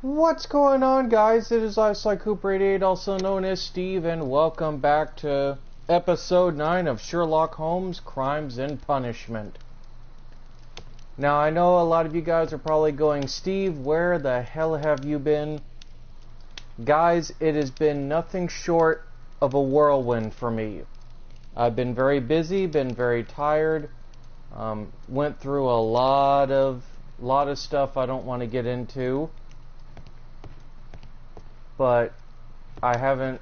What's going on, guys? It is I, Sly Cooper 88, also known as Steve, and welcome back to episode 9 of Sherlock Holmes, Crimes and Punishment. Now, I know a lot of you guys are probably going, Steve, where the hell have you been? Guys, it has been nothing short of a whirlwind for me. I've been very busy, been very tired, went through a lot of stuff I don't want to get into. But I haven't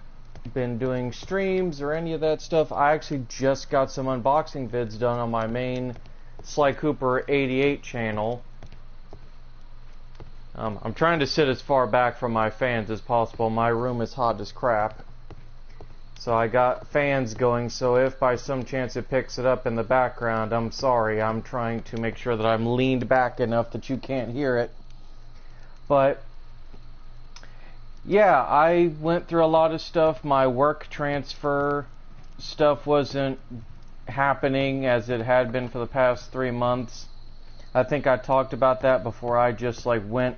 been doing streams or any of that stuff. I actually just got some unboxing vids done on my main Sly Cooper 88 channel. I'm trying to sit as far back from my fans as possible. My room is hot as crap. So I got fans going, so if by some chance it picks it up in the background, I'm sorry. I'm trying to make sure that I'm leaned back enough that you can't hear it. But yeah, I went through a lot of stuff. My work transfer stuff wasn't happening as it had been for the past 3 months. I think I talked about that before I just went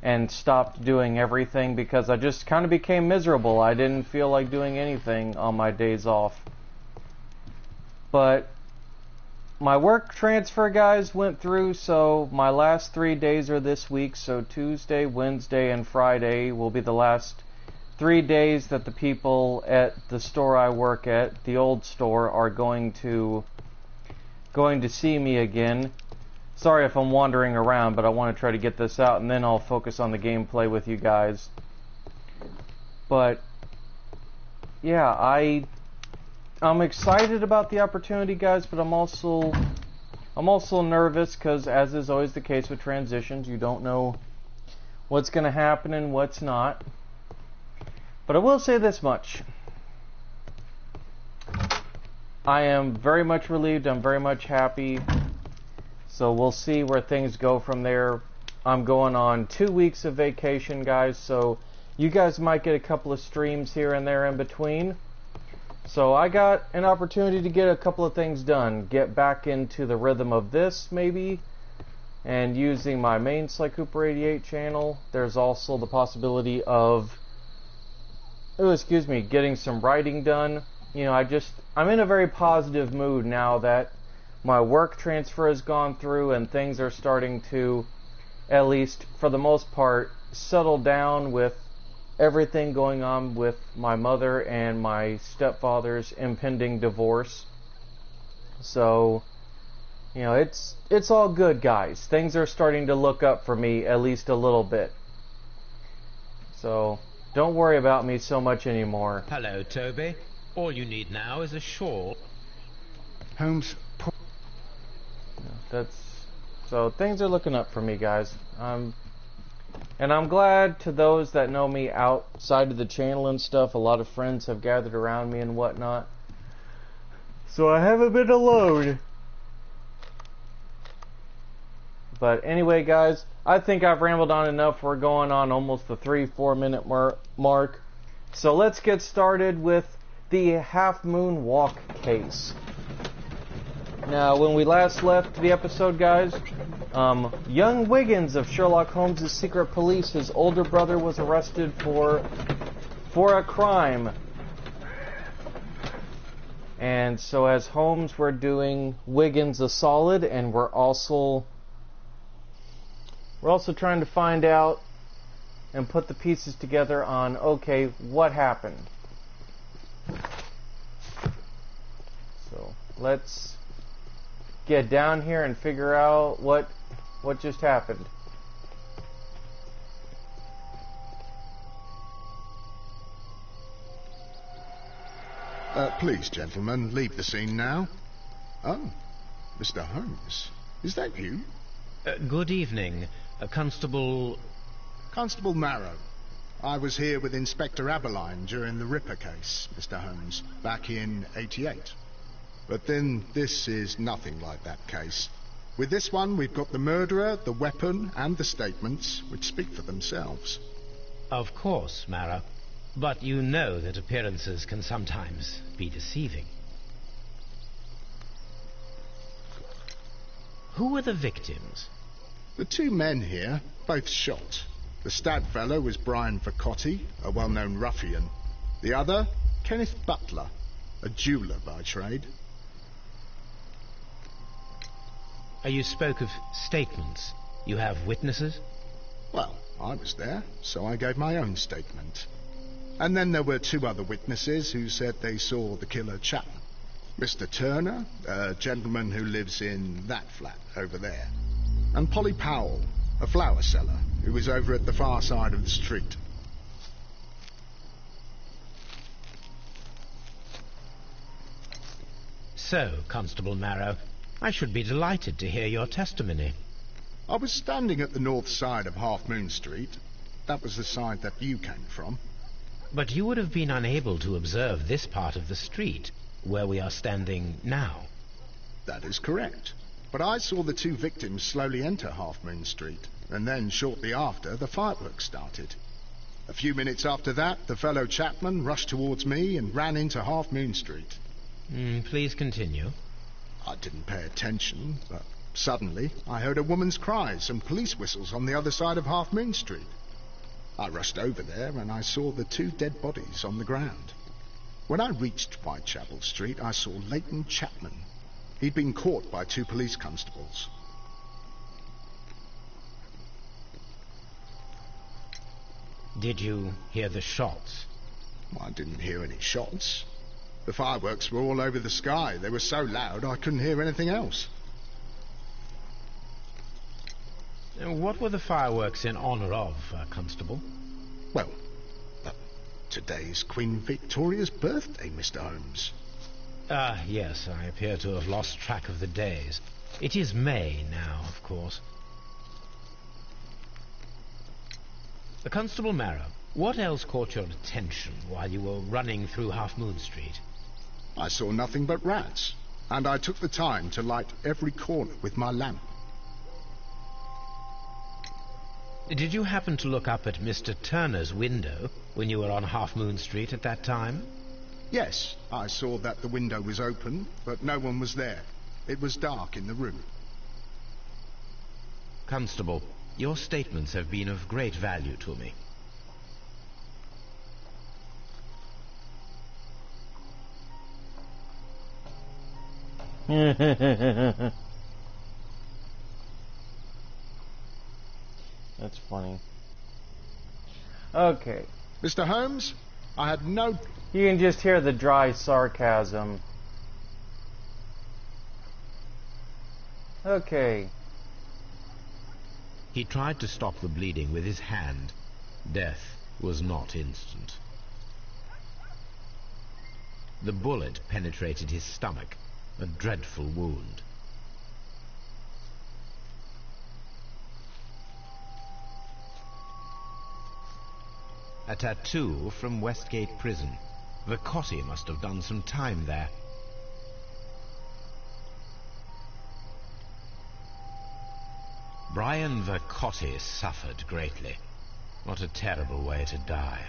and stopped doing everything because I just kind of became miserable. I didn't feel like doing anything on my days off. But my work transfer, guys, went through, so my last 3 days are this week, so Tuesday, Wednesday, and Friday will be the last 3 days that the people at the store I work at, the old store, are going to see me again. Sorry if I'm wandering around, but I want to try to get this out, and then I'll focus on the gameplay with you guys. But yeah, I'm excited about the opportunity, guys, but I'm also nervous because, as is always the case with transitions, you don't know what's going to happen and what's not. But I will say this much. I am very much relieved. I'm very much happy. So we'll see where things go from there. I'm going on 2 weeks of vacation, guys, so you guys might get a couple of streams here and there in between. So I got an opportunity to get a couple of things done. Get back into the rhythm of this, maybe, and using my main Sly Cooper 88 channel. There's also the possibility of, getting some writing done. You know, I'm in a very positive mood now that my work transfer has gone through and things are starting to, at least for the most part, settle down with everything going on with my mother and my stepfather's impending divorce. So, you know, it's all good, guys. Things are starting to look up for me at least a little bit. So, don't worry about me so much anymore. Hello, Toby. All you need now is a shawl. Holmes. So things are looking up for me, guys. And I'm glad, to those that know me outside of the channel and stuff, a lot of friends have gathered around me and whatnot. So I haven't been alone. But anyway, guys, I think I've rambled on enough. We're going on almost the 3-4 minute mark. So let's get started with the Half Moon Walk case. Now, when we last left the episode, guys, young Wiggins of Sherlock Holmes' secret police, his older brother, was arrested for a crime. And so as Holmes, we're doing Wiggins a solid, and we're also trying to find out and put the pieces together on, okay, what happened? So let's get down here and figure out what just happened. Please, gentlemen, leave the scene now. Oh, Mr. Holmes, is that you? Good evening, Constable Marrow. I was here with Inspector Aberline during the Ripper case, Mr. Holmes, back in '88. But then this is nothing like that case. With this one, we've got the murderer, the weapon, and the statements, which speak for themselves. Of course, Mara. But you know that appearances can sometimes be deceiving. Who were the victims? The 2 men here, both shot. The stabbed fellow was Brian Vercotti, a well-known ruffian. The other, Kenneth Butler, a jeweller by trade. You spoke of statements. You have witnesses? Well, I was there, so I gave my own statement. And then there were two other witnesses who said they saw the killer Chapman. Mr. Turner, a gentleman who lives in that flat over there. And Polly Powell, a flower seller, who was over at the far side of the street. So, Constable Marrow, I should be delighted to hear your testimony. I was standing at the north side of Half Moon Street. That was the side that you came from. But you would have been unable to observe this part of the street, where we are standing now. That is correct. But I saw the two victims slowly enter Half Moon Street, and then shortly after, the fireworks started. A few minutes after that, the fellow Chapman rushed towards me and ran into Half Moon Street. Please continue. I didn't pay attention, but suddenly I heard a woman's cries and police whistles on the other side of Half Moon Street. I rushed over there and I saw the two dead bodies on the ground. When I reached Whitechapel Street, I saw Leighton Chapman. He'd been caught by two police constables. Did you hear the shots? I didn't hear any shots. The fireworks were all over the sky. They were so loud I couldn't hear anything else. What were the fireworks in honor of, Constable? Well, today's Queen Victoria's birthday, Mr. Holmes. Yes, I appear to have lost track of the days. It is May now, of course. Constable Marrow, what else caught your attention while you were running through Half Moon Street? I saw nothing but rats, and I took the time to light every corner with my lamp. Did you happen to look up at Mr. Turner's window when you were on Half Moon Street at that time? Yes, I saw that the window was open, but no one was there. It was dark in the room. Constable, your statements have been of great value to me. That's funny. Okay. Mr. Holmes, I had no... You can just hear the dry sarcasm. Okay. He tried to stop the bleeding with his hand. Death was not instant. The bullet penetrated his stomach, a dreadful wound. A tattoo from Westgate Prison. Vercotti must have done some time there. Brian Vercotti suffered greatly. What a terrible way to die.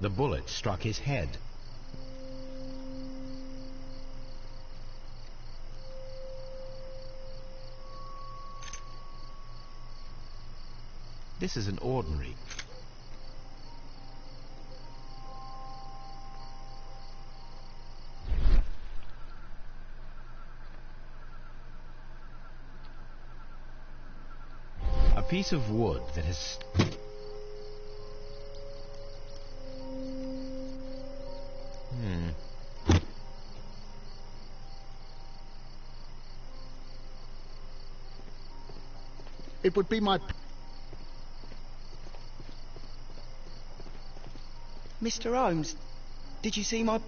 The bullet struck his head. This is an ordinary. A piece of wood that has... It would be my... Mr. Holmes, did you see my...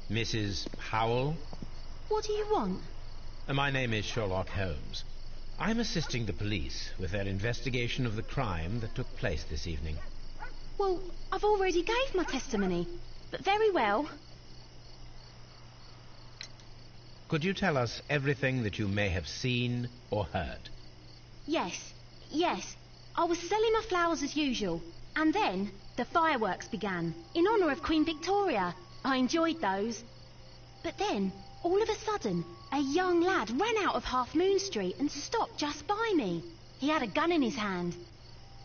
Mrs. Howell? What do you want? My name is Sherlock Holmes. I'm assisting the police with their investigation of the crime that took place this evening. Well, I've already gave my testimony, but very well. Could you tell us everything that you may have seen or heard? Yes. I was selling my flowers as usual, and then the fireworks began, in honour of Queen Victoria. I enjoyed those. But then, all of a sudden, a young lad ran out of Half Moon Street and stopped just by me. He had a gun in his hand.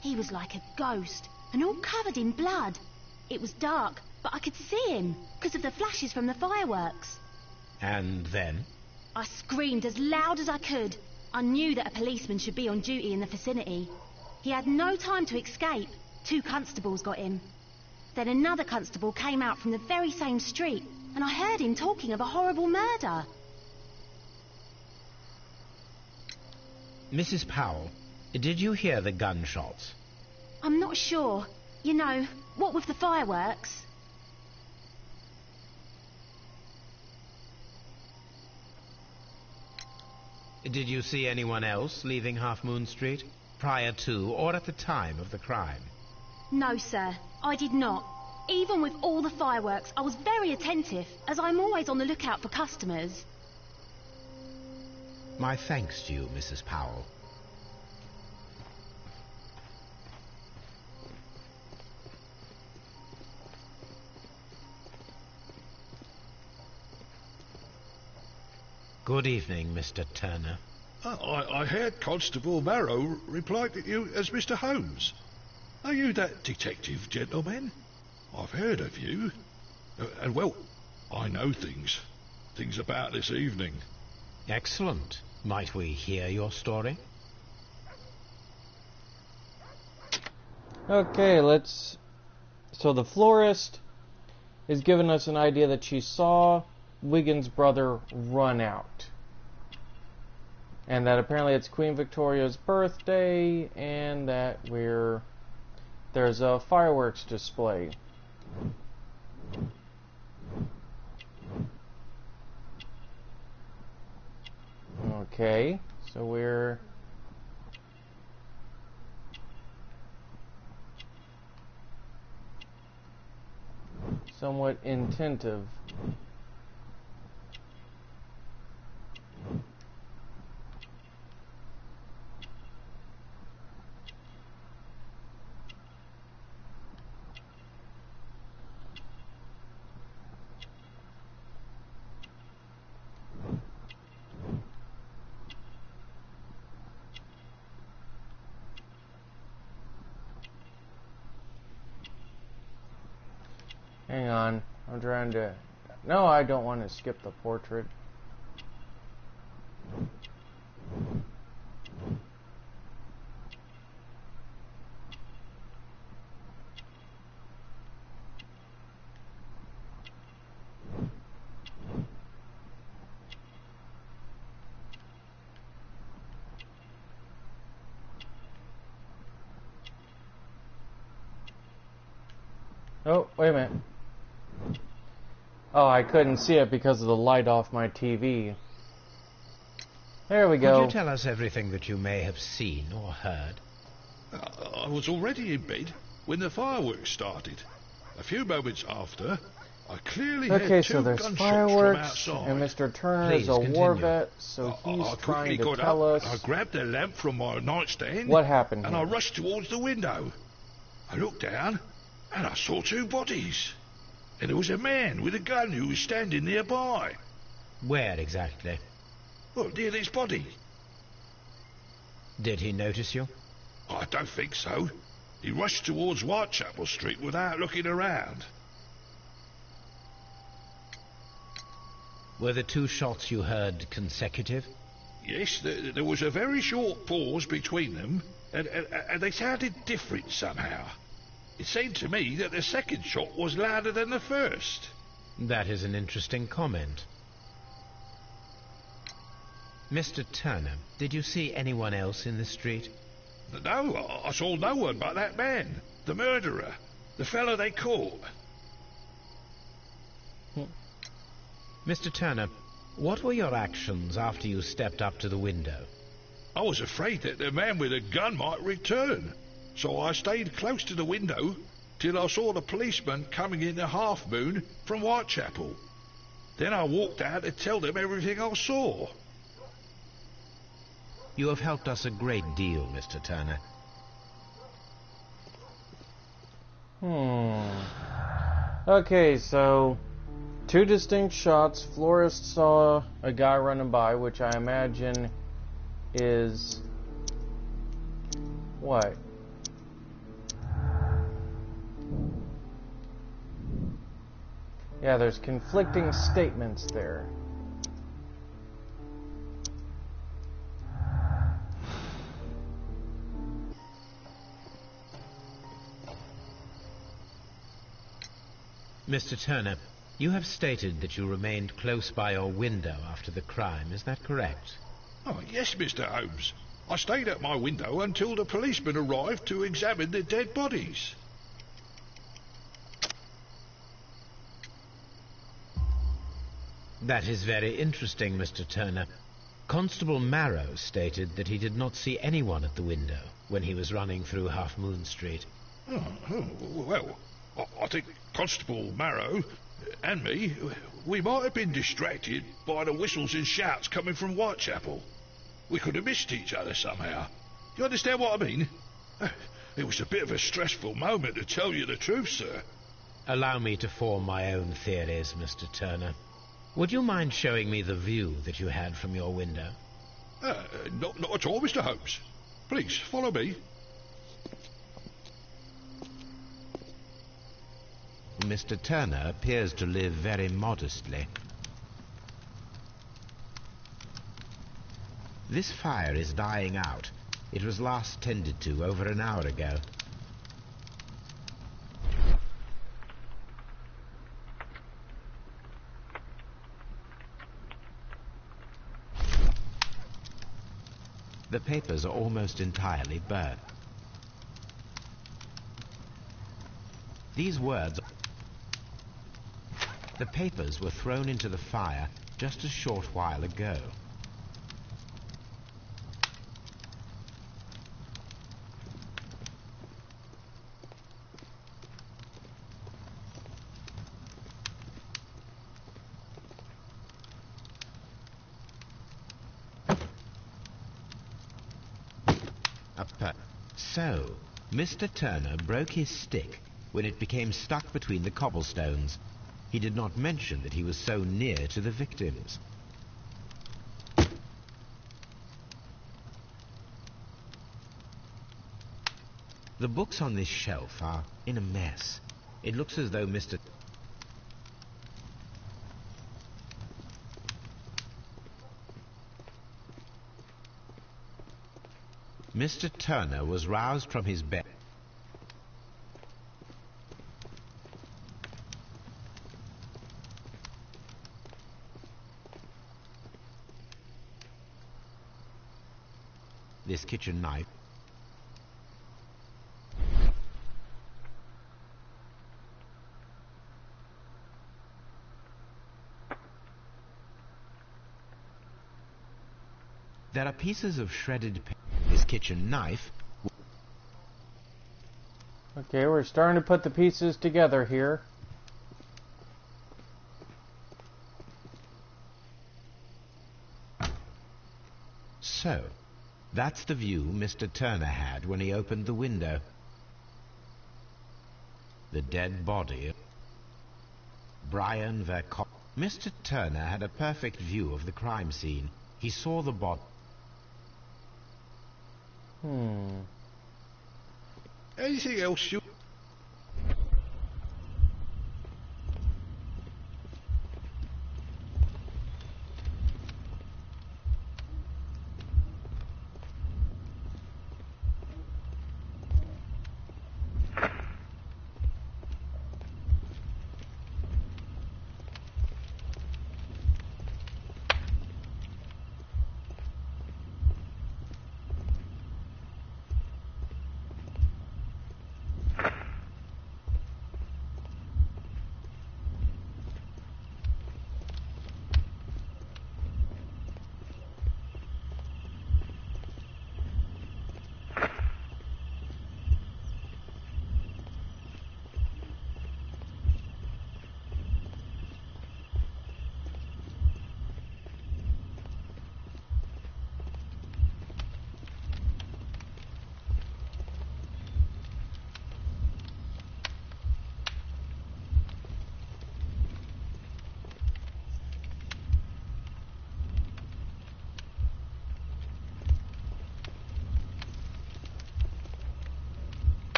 He was like a ghost, and all covered in blood. It was dark, but I could see him, because of the flashes from the fireworks. And then? I screamed as loud as I could. I knew that a policeman should be on duty in the vicinity. He had no time to escape. 2 constables got him. Then another constable came out from the very same street, and I heard him talking of a horrible murder. Mrs. Powell, did you hear the gunshots? I'm not sure. You know, what with the fireworks. Did you see anyone else leaving Half Moon Street, prior to or at the time of the crime? No, sir, I did not. Even with all the fireworks, I was very attentive, as I'm always on the lookout for customers. My thanks to you, Mrs. Powell. Good evening, Mr. Turner. I heard Constable Marrow reply to you as Mr. Holmes. Are you that detective gentleman? I've heard of you. And, well, I know things about this evening. Excellent. Might we hear your story? Okay, so the florist is giving us an idea that she saw Wiggins' brother run out. And that apparently it's Queen Victoria's birthday, and that there's a fireworks display. Okay, so we're somewhat attentive. Hang on, I'm trying to... No, I don't want to skip the portrait. Oh, wait a minute. Oh, I couldn't see it because of the light off my TV. There we go. Could you tell us everything that you may have seen or heard? I was already in bed when the fireworks started. A few moments after, I clearly heard Okay, two so there's gunshots fireworks, from outside. and Mr. Turner Please is a continue. war vet, so he's I trying quickly to got tell up, us and I grabbed a lamp from my nightstand. what happened And here. I rushed towards the window. I looked down, and I saw 2 bodies. And there was a man with a gun who was standing nearby. Where exactly? Well, near this body. Did he notice you? I don't think so. He rushed towards Whitechapel Street without looking around. Were the 2 shots you heard consecutive? Yes, there was a very short pause between them, and they sounded different somehow. It seemed to me that the second shot was louder than the first. That is an interesting comment. Mr. Turner, did you see anyone else in the street? No, I saw no one but that man, the murderer, the fellow they caught. Mr. Turner, what were your actions after you stepped up to the window? I was afraid that the man with a gun might return, so I stayed close to the window till I saw the policeman coming in the Half Moon from Whitechapel. Then I walked out to tell them everything I saw. You have helped us a great deal, Mr. Turner. Okay, so 2 distinct shots. Florist saw a guy running by, which I imagine is... what? Yeah, there's conflicting statements there. Mr. Turner, you have stated that you remained close by your window after the crime. Is that correct? Oh, yes, Mr. Holmes. I stayed at my window until the policeman arrived to examine the dead bodies. That is very interesting, Mr. Turner. Constable Marrow stated that he did not see anyone at the window when he was running through Half Moon Street. Well, I think Constable Marrow and me, we might have been distracted by the whistles and shouts coming from Whitechapel. We could have missed each other somehow. You understand what I mean? It was a bit of a stressful moment, to tell you the truth, sir. Allow me to form my own theories, Mr. Turner. Would you mind showing me the view that you had from your window? Not at all, Mr. Holmes. Please, follow me. Mr. Turner appears to live very modestly. This fire is dying out. It was last tended to over an hour ago. The papers are almost entirely burnt. These words... The papers were thrown into the fire just a short while ago. So, Mr. Turner broke his stick when it became stuck between the cobblestones. He did not mention that he was so near to the victims. The books on this shelf are in a mess. It looks as though Mr. Turner was roused from his bed. This kitchen knife. There are pieces of shredded paper. This kitchen knife. Okay, we're starting to put the pieces together here. So, that's the view Mr. Turner had when he opened the window. The dead body. Brian Vercock. Mr. Turner had a perfect view of the crime scene. He saw the body. Anything else you...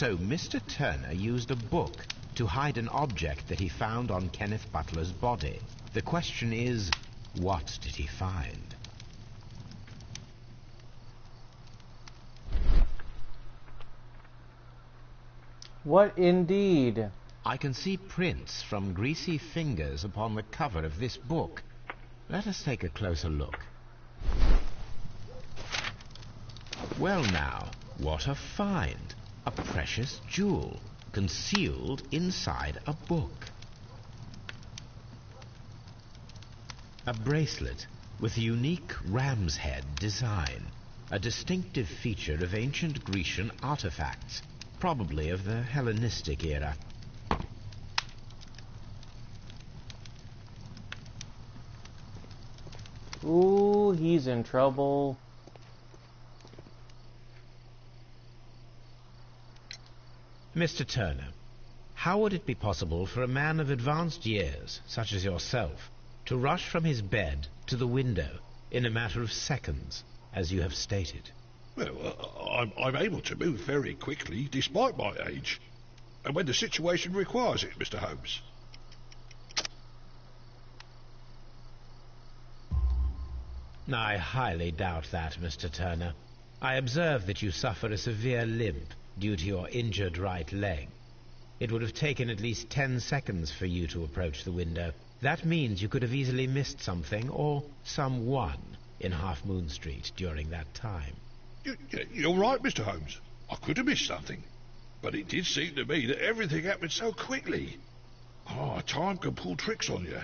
So Mr. Turner used a book to hide an object that he found on Kenneth Butler's body. The question is, what did he find? What indeed? I can see prints from greasy fingers upon the cover of this book. Let us take a closer look. Well now, what a find! A precious jewel, concealed inside a book. A bracelet with a unique ram's head design, a distinctive feature of ancient Grecian artifacts, probably of the Hellenistic era. Ooh, he's in trouble. Mr. Turner, how would it be possible for a man of advanced years, such as yourself, to rush from his bed to the window in a matter of seconds, as you have stated? Well, I'm able to move very quickly, despite my age, and when the situation requires it, Mr. Holmes. I highly doubt that, Mr. Turner. I observe that you suffer a severe limp due to your injured right leg. It would have taken at least 10 seconds for you to approach the window. That means you could have easily missed something or someone in Half Moon Street during that time. You're right, Mr. Holmes. I could have missed something. But it did seem to me that everything happened so quickly. Time can pull tricks on you.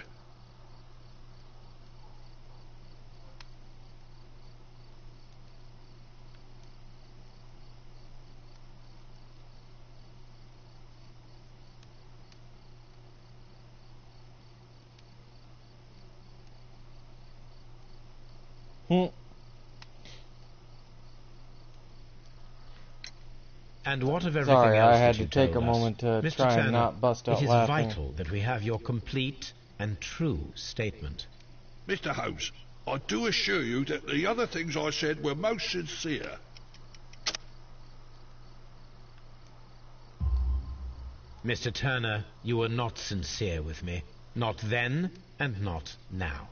And what of everything Sorry, else I had that you to take told a us? moment to Mr. try Turner, and not bust out it is laughing. vital that we have your complete and true statement. Mr. Holmes, I do assure you that the other things I said were most sincere. Mr. Turner, you were not sincere with me. Not then, and not now.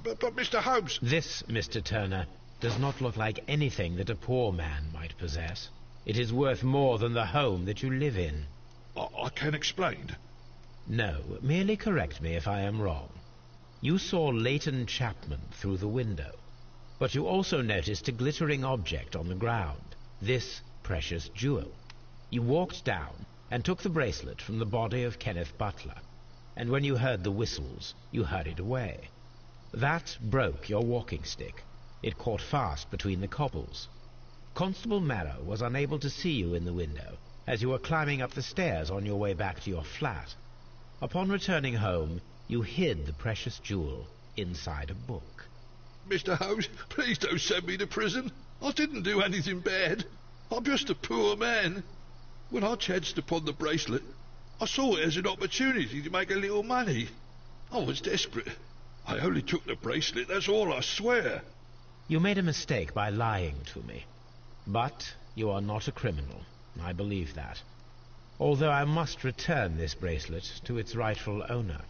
But Mr. Holmes... This, Mr. Turner, does not look like anything that a poor man might possess. It is worth more than the home that you live in. I can explain. No, merely correct me if I am wrong. You saw Leighton Chapman through the window, but you also noticed a glittering object on the ground, this precious jewel. You walked down and took the bracelet from the body of Kenneth Butler, and when you heard the whistles, you hurried away. That broke your walking stick. It caught fast between the cobbles. Constable Marrow was unable to see you in the window as you were climbing up the stairs on your way back to your flat. Upon returning home, you hid the precious jewel inside a book. Mr. Holmes, please don't send me to prison. I didn't do anything bad. I'm just a poor man. When I chanced upon the bracelet, I saw it as an opportunity to make a little money. I was desperate. I only took the bracelet, that's all, I swear. You made a mistake by lying to me. But you are not a criminal. I believe that. Although I must return this bracelet to its rightful owner.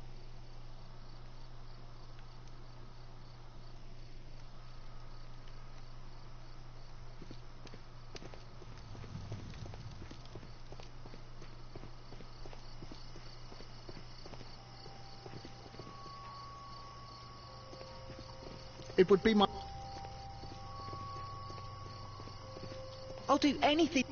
It would be my... I'll do anything.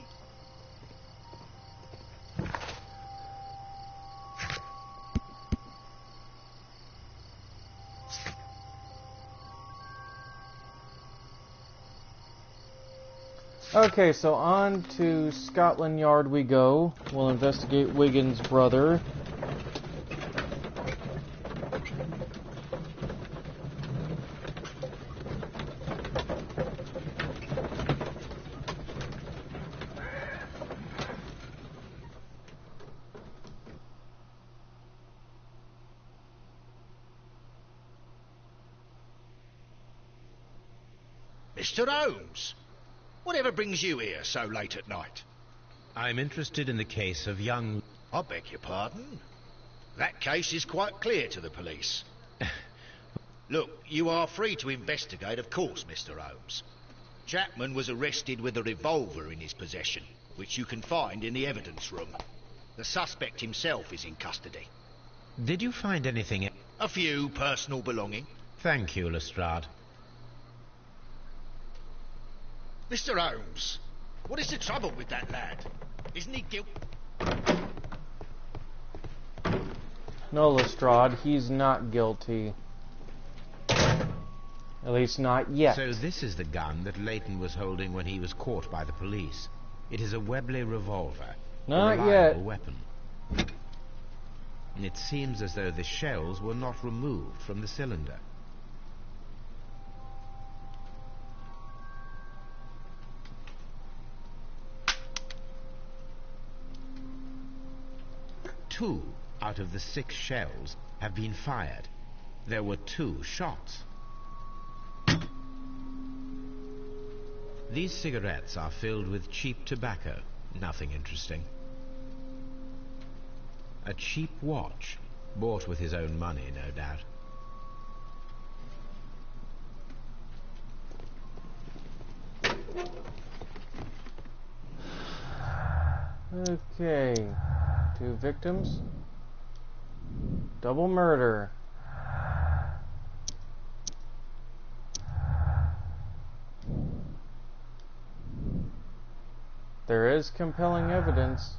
Okay, so on to Scotland Yard we go. We'll investigate Wiggins' brother. Mr. Holmes, whatever brings you here so late at night? I'm interested in the case of young... I beg your pardon? That case is quite clear to the police. Look, you are free to investigate, of course, Mr. Holmes. Chapman was arrested with a revolver in his possession, which you can find in the evidence room. The suspect himself is in custody. Did you find anything... A few personal belongings. Thank you, Lestrade. Mr. Holmes, what is the trouble with that lad? Isn't he guilty? No, Lestrade, he's not guilty. At least not yet. So this is the gun that Leighton was holding when he was caught by the police. It is a Webley revolver. Not a reliable yet. Weapon. It seems as though the shells were not removed from the cylinder. Two out of the 6 shells have been fired. There were 2 shots. These cigarettes are filled with cheap tobacco. Nothing interesting. A cheap watch, bought with his own money, no doubt. Okay. 2 victims. Double murder. There is compelling evidence.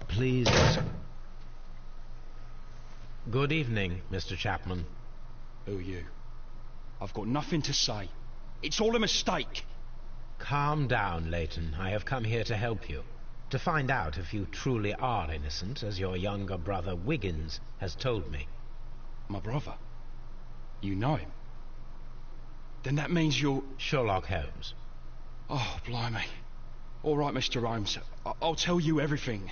Please. Good evening, Mr. Chapman. Who are you? I've got nothing to say. It's all a mistake. Calm down, Leighton. I have come here to help you. To find out if you truly are innocent, as your younger brother Wiggins has told me. My brother? You know him? Then that means you're... Sherlock Holmes. Oh, blimey. All right, Mr. Holmes. I'll tell you everything.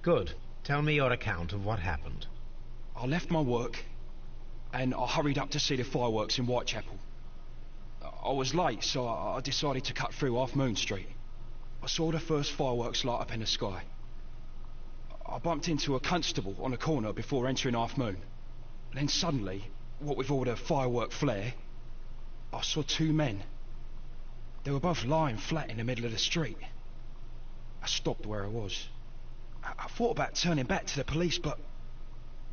Good. Tell me your account of what happened. I left my work and I hurried up to see the fireworks in Whitechapel. I was late, so I decided to cut through Half Moon Street. I saw the first fireworks light up in the sky. I bumped into a constable on a corner before entering Half Moon. Then suddenly, what with all the firework flare, I saw 2 men. They were both lying flat in the middle of the street. I stopped where I was. I thought about turning back to the police, but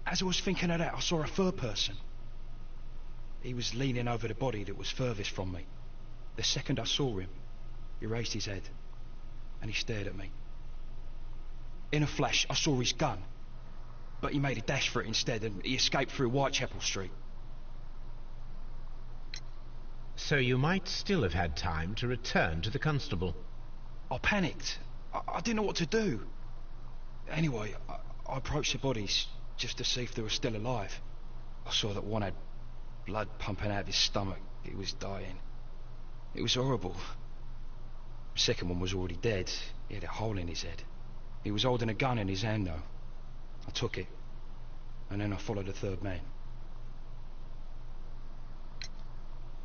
as I was thinking of that, I saw a third person. He was leaning over the body that was furthest from me. The second I saw him, he raised his head and he stared at me. In a flash, I saw his gun, but he made a dash for it instead and he escaped through Whitechapel Street. So you might still have had time to return to the constable. I panicked. I didn't know what to do. Anyway, I approached the bodies just to see if they were still alive. I saw that one had blood pumping out of his stomach. He was dying. It was horrible. The second one was already dead. He had a hole in his head. He was holding a gun in his hand, though. I took it, and then I followed the third man.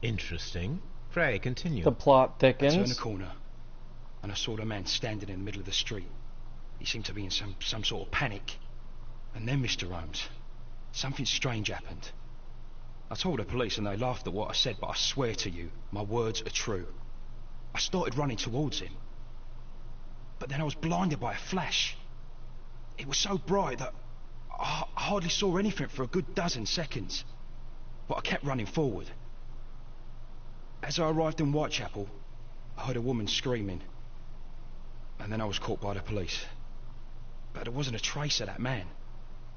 Interesting. Pray, continue. The plot thickens. I turned the corner, and I saw the man standing in the middle of the street. He seemed to be in some sort of panic. And then, Mr. Holmes, something strange happened. I told the police and they laughed at what I said, but I swear to you, my words are true. I started running towards him. But then I was blinded by a flash. It was so bright that I hardly saw anything for a good dozen seconds. But I kept running forward. As I arrived in Whitechapel, I heard a woman screaming. And then I was caught by the police. But there wasn't a trace of that man.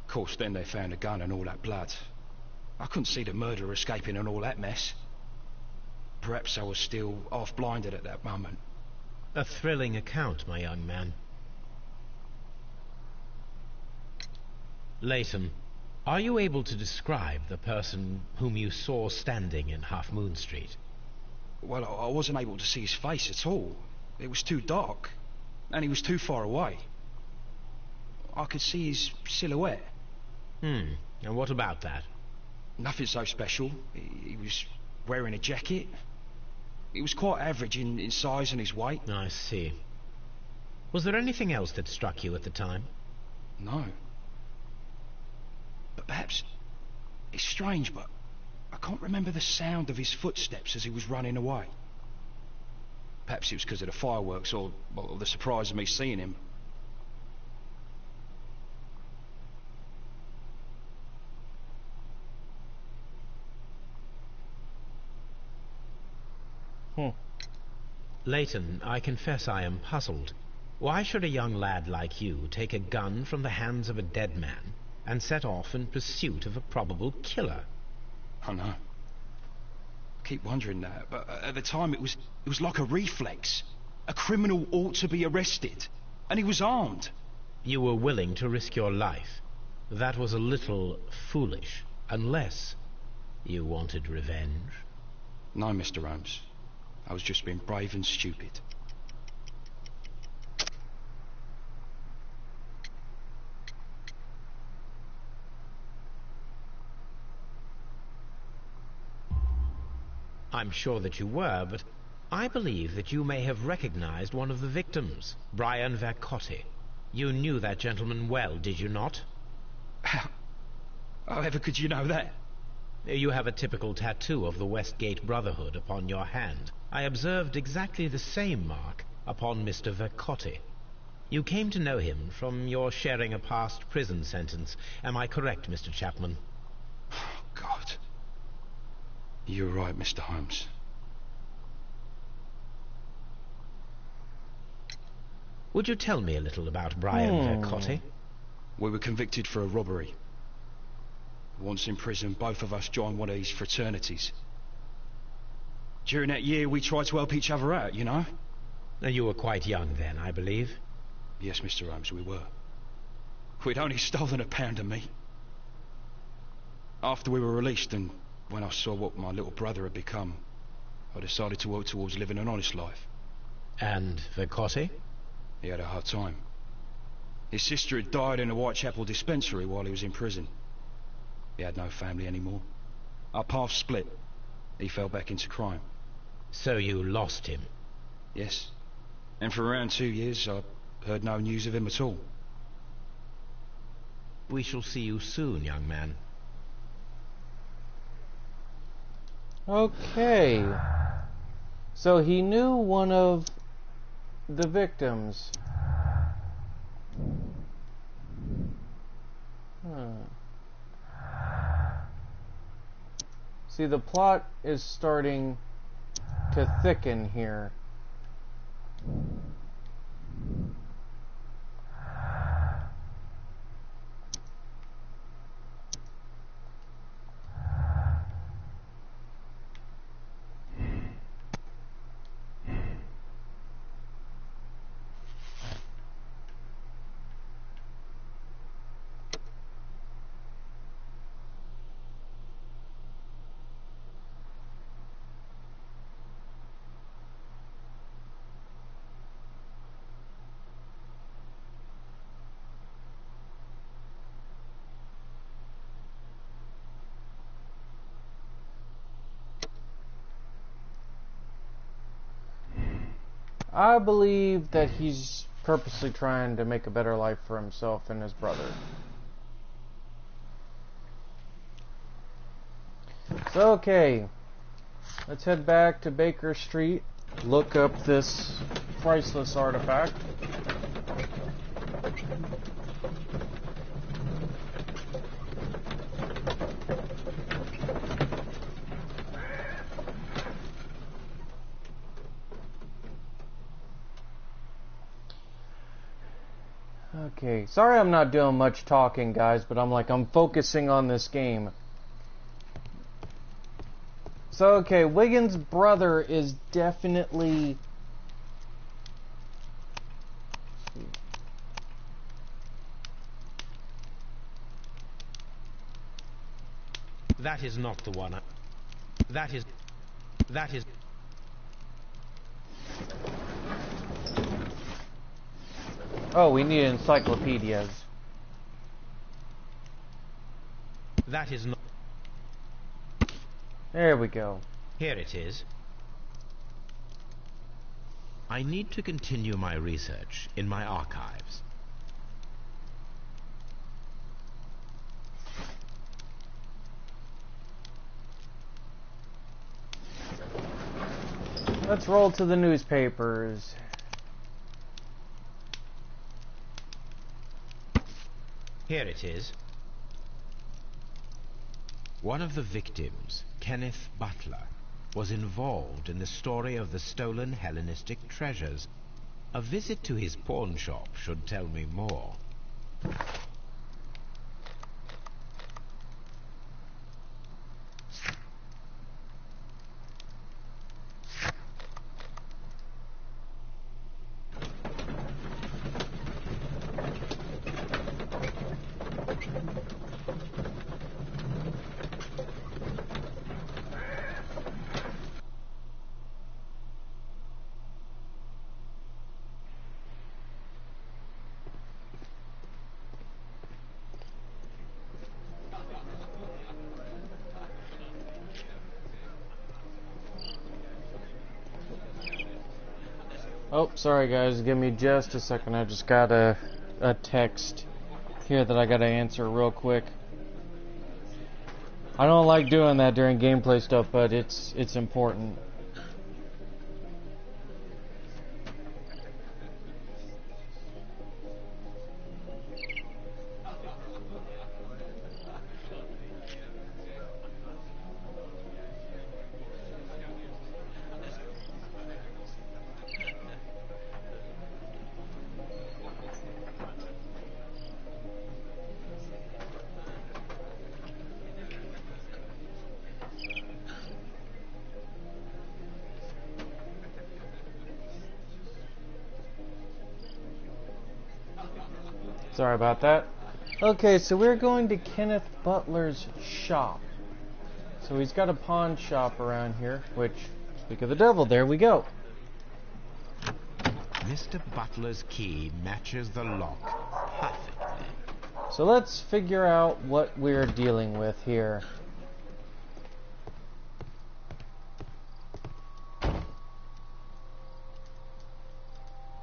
Of course, then they found a gun and all that blood. I couldn't see the murderer escaping and all that mess. Perhaps I was still half-blinded at that moment. A thrilling account, my young man. Leighton, are you able to describe the person whom you saw standing in Half Moon Street? Well, I wasn't able to see his face at all. It was too dark, and he was too far away. I could see his silhouette. And what about that? Nothing so special. He was wearing a jacket. He was quite average in size and his weight. I see. Was there anything else that struck you at the time? No. But perhaps it's strange, but I can't remember the sound of his footsteps as he was running away. Perhaps it was because of the fireworks or the surprise of me seeing him. Leighton, I confess I am puzzled. Why should a young lad like you take a gun from the hands of a dead man and set off in pursuit of a probable killer? I know. I keep wondering that, but at the time it was like a reflex. A criminal ought to be arrested, and he was armed. You were willing to risk your life. That was a little foolish, unless you wanted revenge. No, Mr. Holmes. I was just being brave and stupid. I'm sure that you were, but I believe that you may have recognized one of the victims, Brian Vercotti. You knew that gentleman well, did you not? However could you know that? You have a typical tattoo of the Westgate Brotherhood upon your hand. I observed exactly the same mark upon Mr. Vercotti. You came to know him from your sharing a past prison sentence. Am I correct, Mr. Chapman? Oh, God. You're right, Mr. Holmes. Would you tell me a little about Brian Vercotti? We were convicted for a robbery. Once in prison, both of us joined one of these fraternities. During that year, we tried to help each other out, you know? You were quite young then, I believe. Yes, Mr. Holmes, we were. We'd only stolen a pound of meat. After we were released, and when I saw what my little brother had become, I decided to work towards living an honest life. And Vercotti? He had a hard time. His sister had died in a Whitechapel dispensary while he was in prison. He had no family anymore. Our paths split. He fell back into crime. So you lost him? Yes. And for around 2 years, I heard no news of him at all. We shall see you soon, young man. Okay. So he knew one of the victims. See, the plot is starting to thicken here. I believe that he's purposely trying to make a better life for himself and his brother. So, okay, let's head back to Baker Street, look up this priceless artifact. Okay, sorry I'm not doing much talking, guys, but I'm focusing on this game. So, okay, Wiggins' brother is definitely... That is not the one. That is... Oh, we need encyclopedias. That is not... There we go. Here it is. I need to continue my research in my archives. Let's roll to the newspapers. Here it is. One of the victims, Kenneth Butler, was involved in the story of the stolen Hellenistic treasures. A visit to his pawn shop should tell me more. Oh, sorry guys, give me just a second. I just got a text here that I gotta answer real quick. I don't like doing that during gameplay stuff, but it's important. Sorry about that. Okay, so we're going to Kenneth Butler's shop. So he's got a pawn shop around here, which, speak of the devil, there we go. Mr. Butler's key matches the lock perfectly. So let's figure out what we're dealing with here.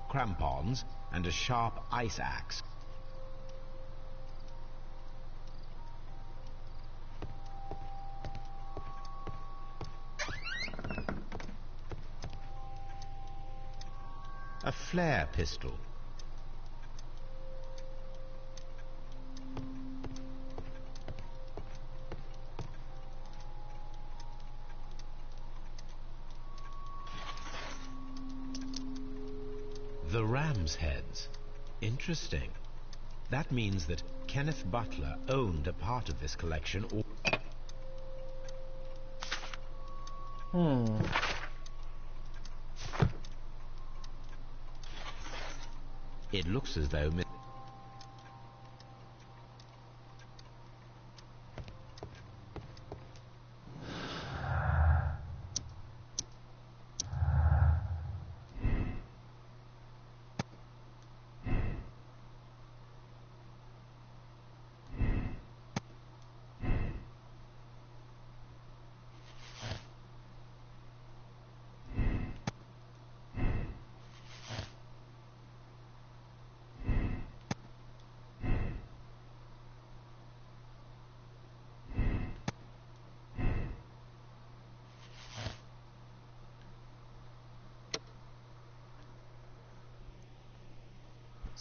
Crampons and a sharp ice axe. A flare pistol. The ram's heads. Interesting. That means that Kenneth Butler owned a part of this collection. It looks as though...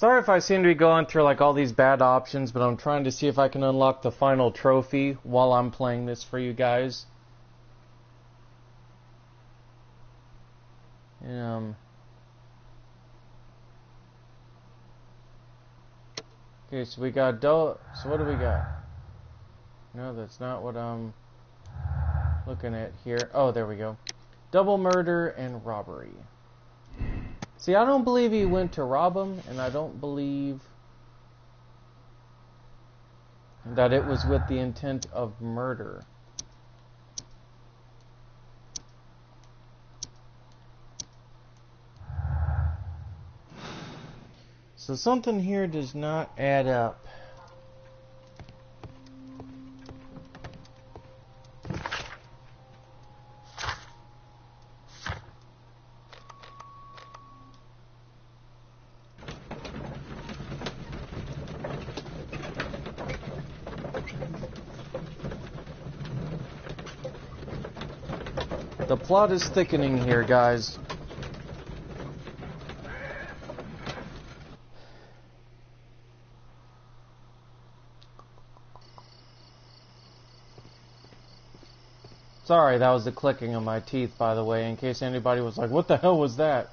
Sorry if I seem to be going through like all these bad options, but I'm trying to see if I can unlock the final trophy while I'm playing this for you guys. Okay, so we got so what do we got? No, that's not what I'm looking at here. Oh, there we go. Double murder and robbery. See, I don't believe he went to rob him, and I don't believe that it was with the intent of murder. So something here does not add up. The plot is thickening here, guys. Sorry, that was the clicking of my teeth, by the way, in case anybody was like, what the hell was that?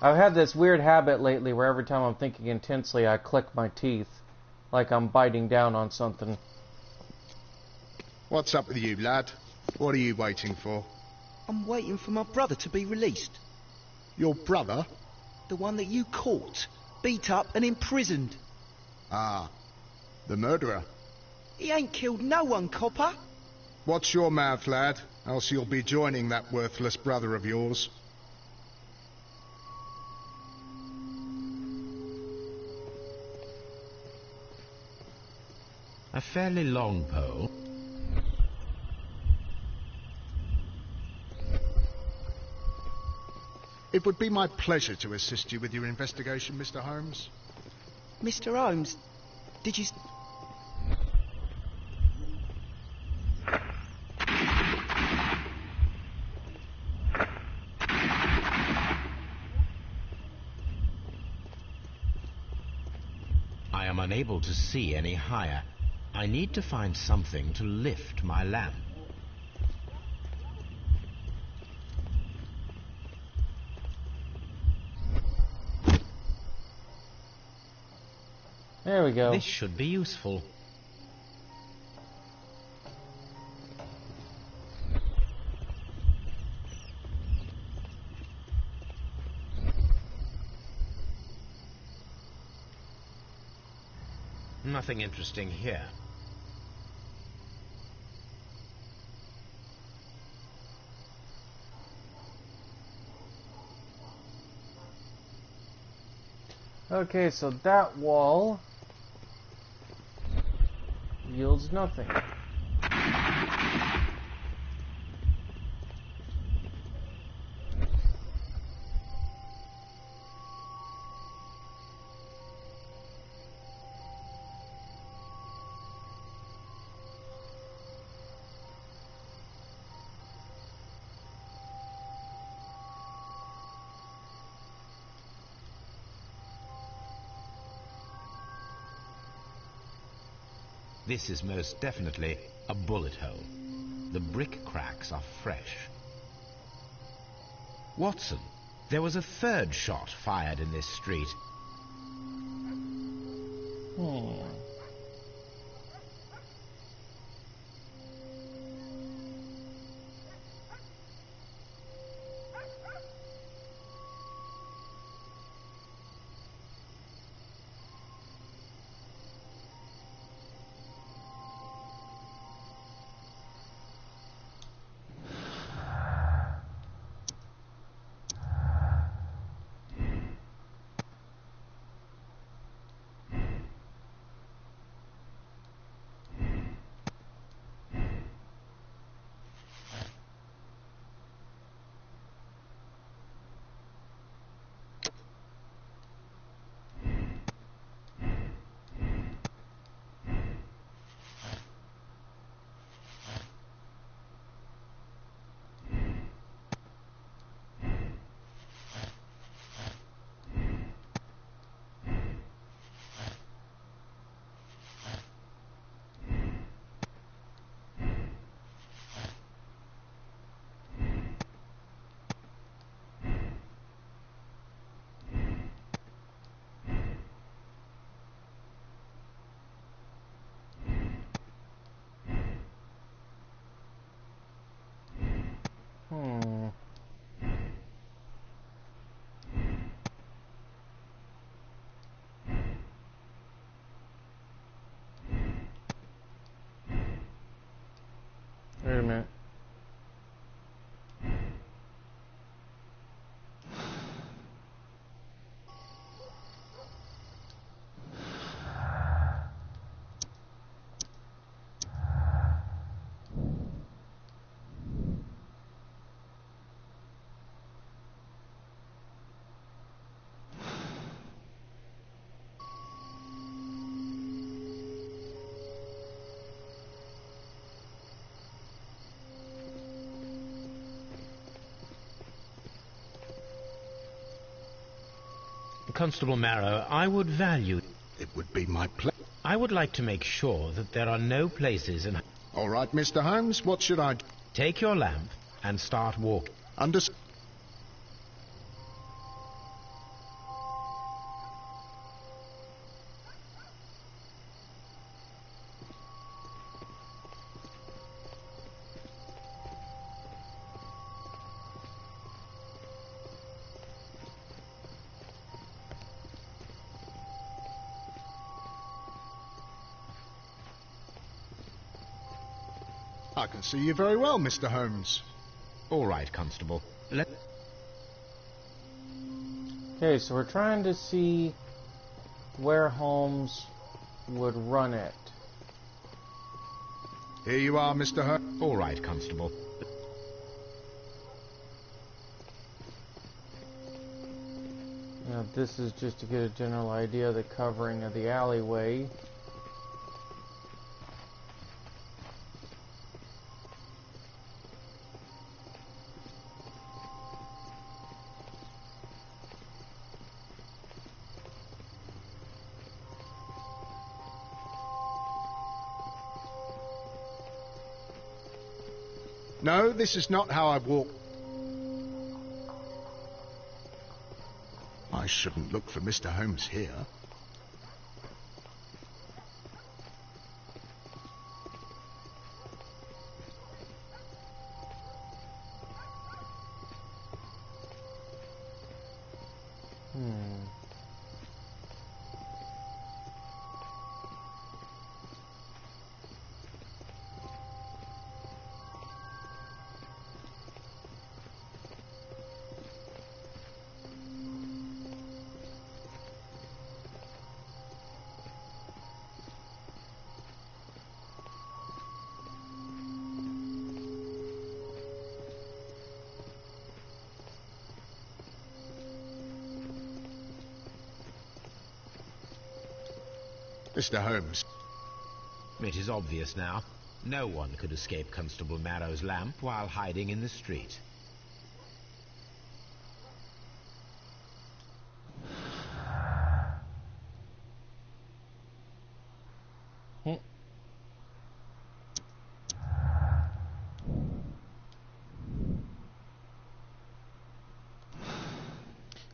I've had this weird habit lately where every time I'm thinking intensely, I click my teeth, like I'm biting down on something. What's up with you, lad? What are you waiting for? I'm waiting for my brother to be released. Your brother? The one that you caught, beat up and imprisoned. Ah, the murderer. He ain't killed no one, copper. Watch your mouth, lad, else you'll be joining that worthless brother of yours. A fairly long pole. It would be my pleasure to assist you with your investigation, Mr. Holmes. Mr. Holmes, did you... I am unable to see any higher. I need to find something to lift my lamp. There we go. This should be useful. Nothing interesting here. Okay, so that wall yields nothing. This is most definitely a bullet hole. The brick cracks are fresh. Watson, there was a third shot fired in this street. Constable Marrow, I would value... It would be my pleasure. I would like to make sure that there are no places in... All right, Mr. Holmes, what should I do? Take your lamp and start walking. Understood. I can see you very well, Mr. Holmes. All right, Constable. Okay, so we're trying to see where Holmes would run it. Here you are, Mr. Holmes. All right, Constable. Now, this is just to get a general idea of the covering of the alleyway. No, this is not how I walk. I shouldn't look for Mr. Holmes here. Mr. Holmes. It is obvious now. No one could escape Constable Marrow's lamp while hiding in the street.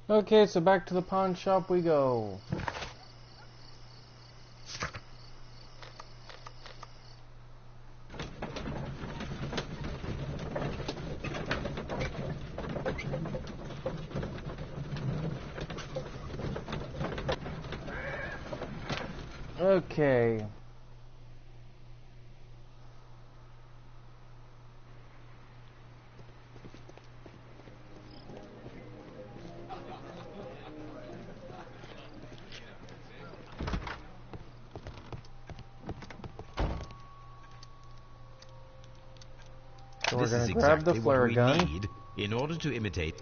Okay, so back to the pawn shop we go. Okay. So we're going to grab the flare gun. Need in order to imitate.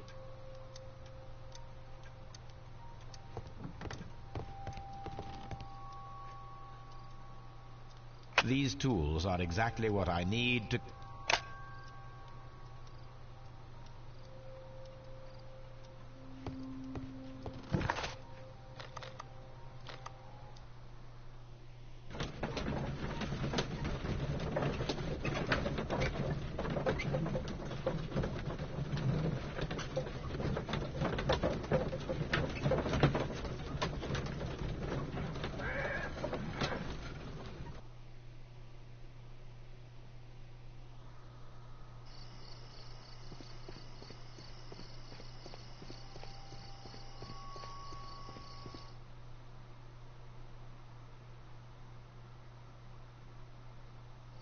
These tools are exactly what I need to...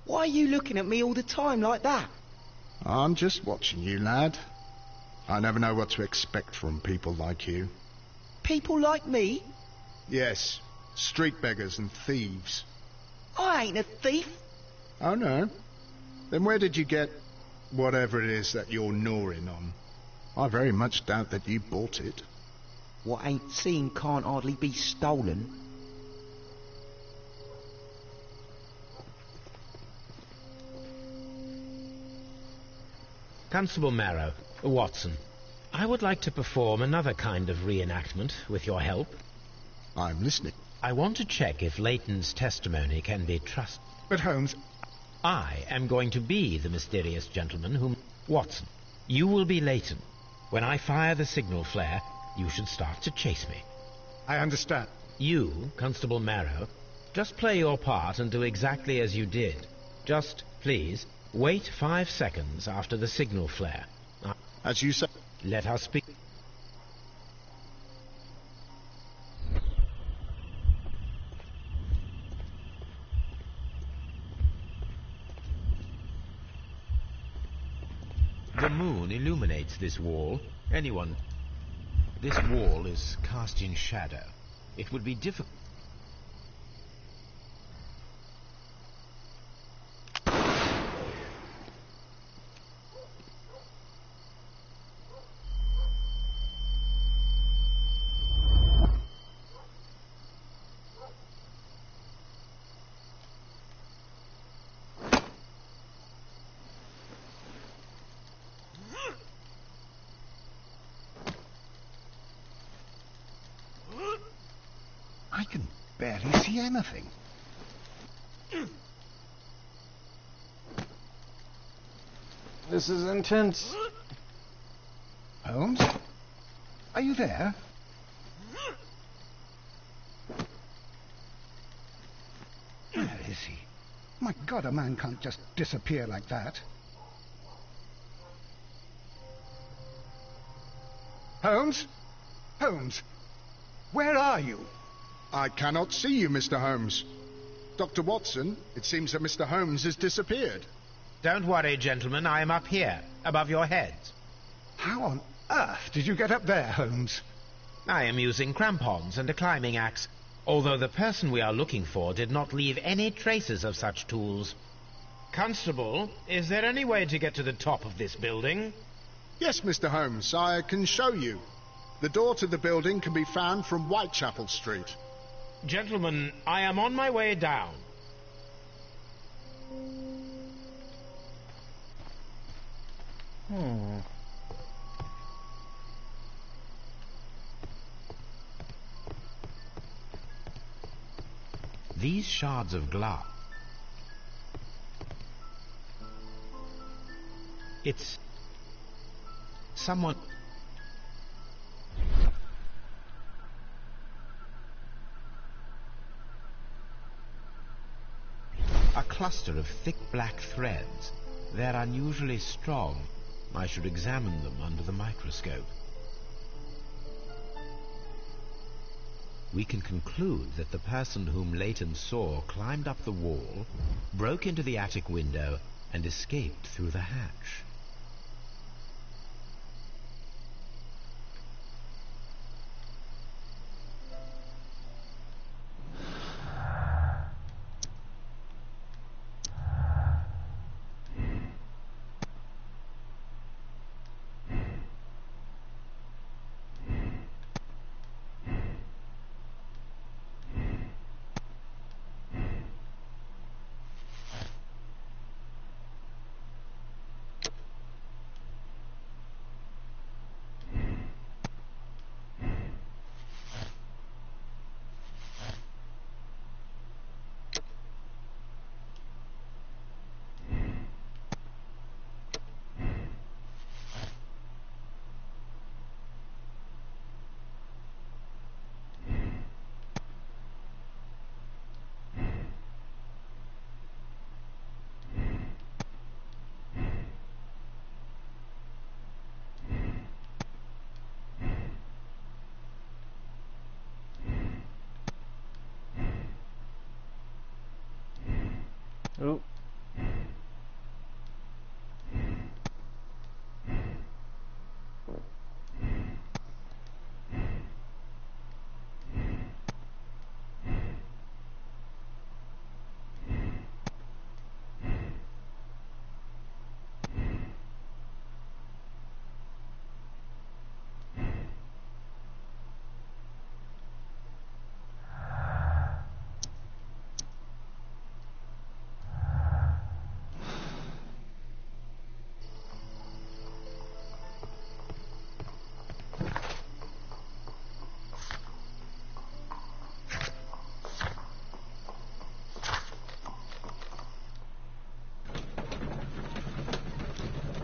Why are you looking at me all the time like that? I'm just watching you, lad. I never know what to expect from people like you. People like me? Yes, street beggars and thieves. I ain't a thief. Oh, no? Then where did you get whatever it is that you're gnawing on? I very much doubt that you bought it. What ain't seen can't hardly be stolen. Constable Marrow, Watson, I would like to perform another kind of reenactment with your help. I'm listening. I want to check if Leighton's testimony can be trusted. But Holmes... I am going to be the mysterious gentleman whom... Watson, you will be Leighton. When I fire the signal flare, you should start to chase me. I understand. You, Constable Marrow, just play your part and do exactly as you did. Just, please, wait 5 seconds after the signal flare. As you say. Let us speak. The moon illuminates this wall. Anyone... This wall is cast in shadow. It would be difficult... I can barely see anything. This is intense. Holmes? Are you there? Where is he? My God, a man can't just disappear like that. Holmes? Holmes? Where are you? I cannot see you, Mr. Holmes. Dr. Watson, it seems that Mr. Holmes has disappeared. Don't worry, gentlemen, I am up here, above your heads. How on earth did you get up there, Holmes? I am using crampons and a climbing axe, although the person we are looking for did not leave any traces of such tools. Constable, is there any way to get to the top of this building? Yes, Mr. Holmes, I can show you. The door to the building can be found from Whitechapel Street. Gentlemen, I am on my way down. These shards of glass... It's... someone... A cluster of thick black threads. They're unusually strong. I should examine them under the microscope. We can conclude that the person whom Leighton saw climbed up the wall, broke into the attic window, and escaped through the hatch. Oh.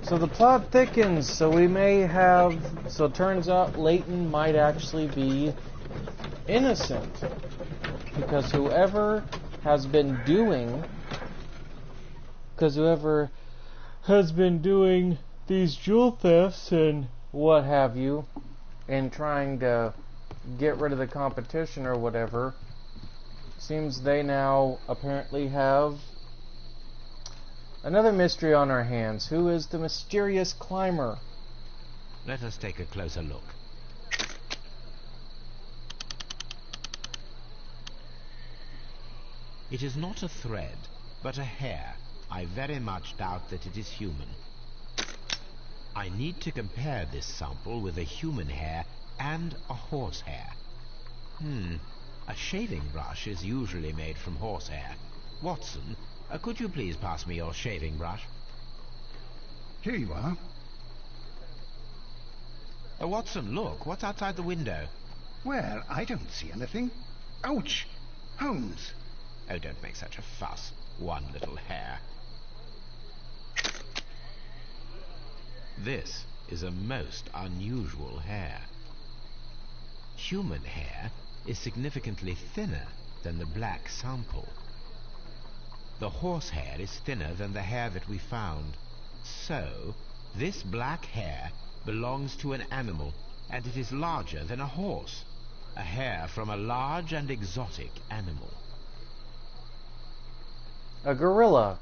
So the plot thickens, so we may have... So it turns out Leighton might actually be innocent. Because whoever has been doing... Because whoever has been doing these jewel thefts and what have you, and trying to get rid of the competition or whatever, seems they now apparently have another mystery on our hands. Who is the mysterious climber? Let us take a closer look. It is not a thread, but a hair. I very much doubt that it is human. I need to compare this sample with a human hair and a horse hair. A shaving brush is usually made from horsehair. Watson, could you please pass me your shaving brush? Here you are. Watson, look, what's outside the window? Well, I don't see anything. Ouch! Holmes! Oh, don't make such a fuss. One little hair. This is a most unusual hair. Human hair is significantly thinner than the black sample. The horse hair is thinner than the hair that we found. So, this black hair belongs to an animal, and it is larger than a horse. A hair from a large and exotic animal. A gorilla.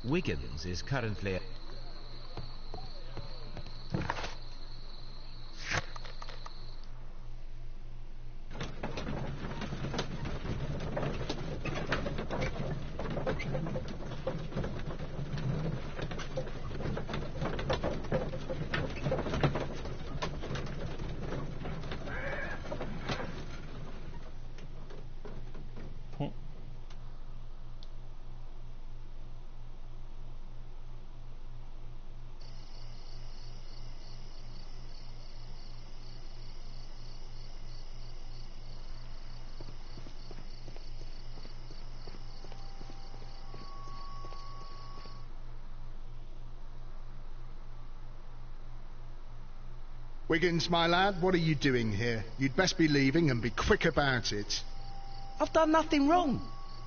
Wiggins is currently... Wiggins, my lad, what are you doing here? You'd best be leaving and be quick about it. I've done nothing wrong.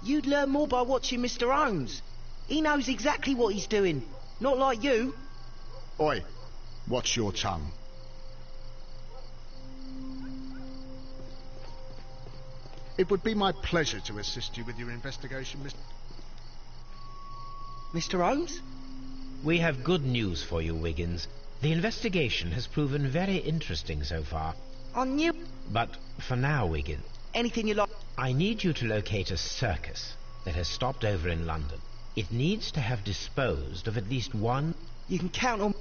You'd learn more by watching Mr. Holmes. He knows exactly what he's doing. Not like you. Oi, watch your tongue. It would be my pleasure to assist you with your investigation, Mr. Holmes? We have good news for you, Wiggins. The investigation has proven very interesting so far. I knew... But for now, Wiggins... Anything you like. I need you to locate a circus that has stopped over in London. It needs to have disposed of at least one... You can count on...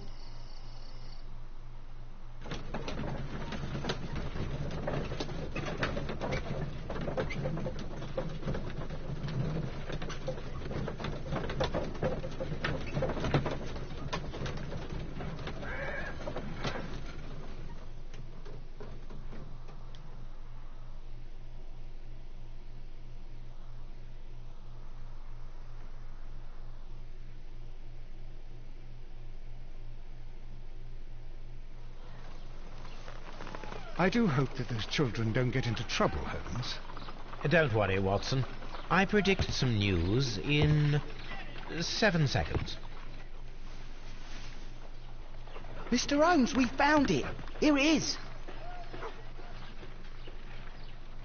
I do hope that those children don't get into trouble, Holmes. Don't worry, Watson. I predict some news in 7 seconds. Mr. Holmes, we found it. Here it is.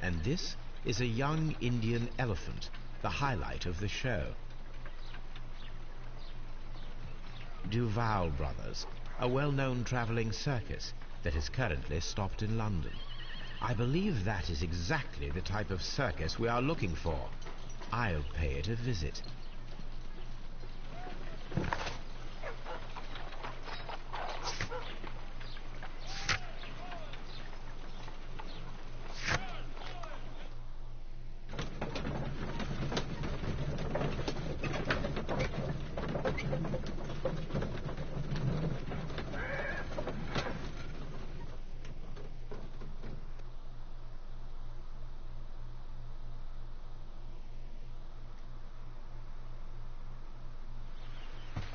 And this is a young Indian elephant, the highlight of the show. Duval Brothers, a well-known travelling circus that is currently stopped in London. I believe that is exactly the type of circus we are looking for. I'll pay it a visit.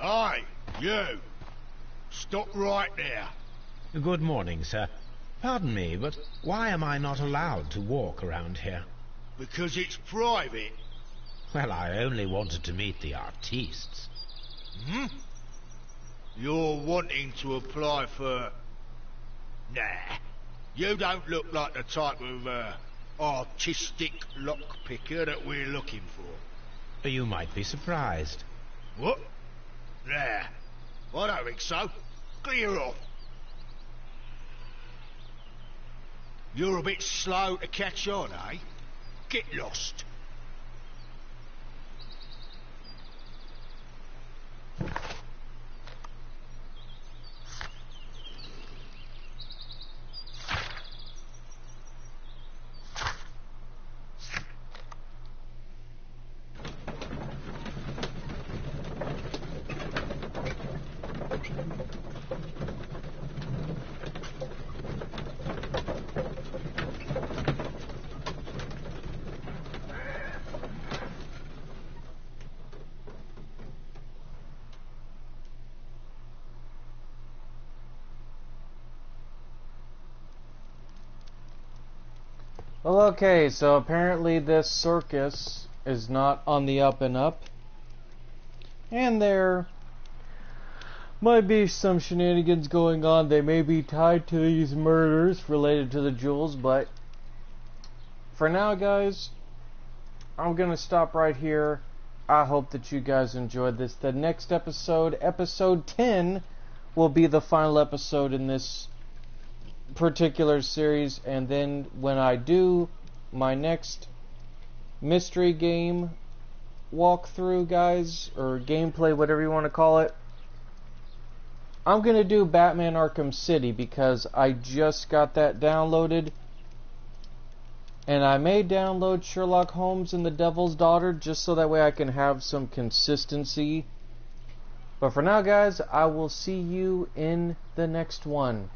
Aye, you. Stop right there. Good morning, sir. Pardon me, but why am I not allowed to walk around here? Because it's private. Well, I only wanted to meet the artistes. Hmm? You're wanting to apply for... Nah. You don't look like the type of, artistic lockpicker that we're looking for. You might be surprised. What? Nah. I don't think so. Clear off. You're a bit slow to catch on, eh? Get lost. Well, okay, so apparently this circus is not on the up and up. And there might be some shenanigans going on. They may be tied to these murders related to the jewels, but for now, guys, I'm going to stop right here. I hope that you guys enjoyed this. The next episode, episode 10, will be the final episode in this particular series, and then when I do my next mystery game walkthrough, guys, or gameplay, whatever you want to call it, I'm going to do Batman Arkham City because I just got that downloaded, and I may download Sherlock Holmes and the Devil's Daughter just so that way I can have some consistency. But for now, guys, I will see you in the next one.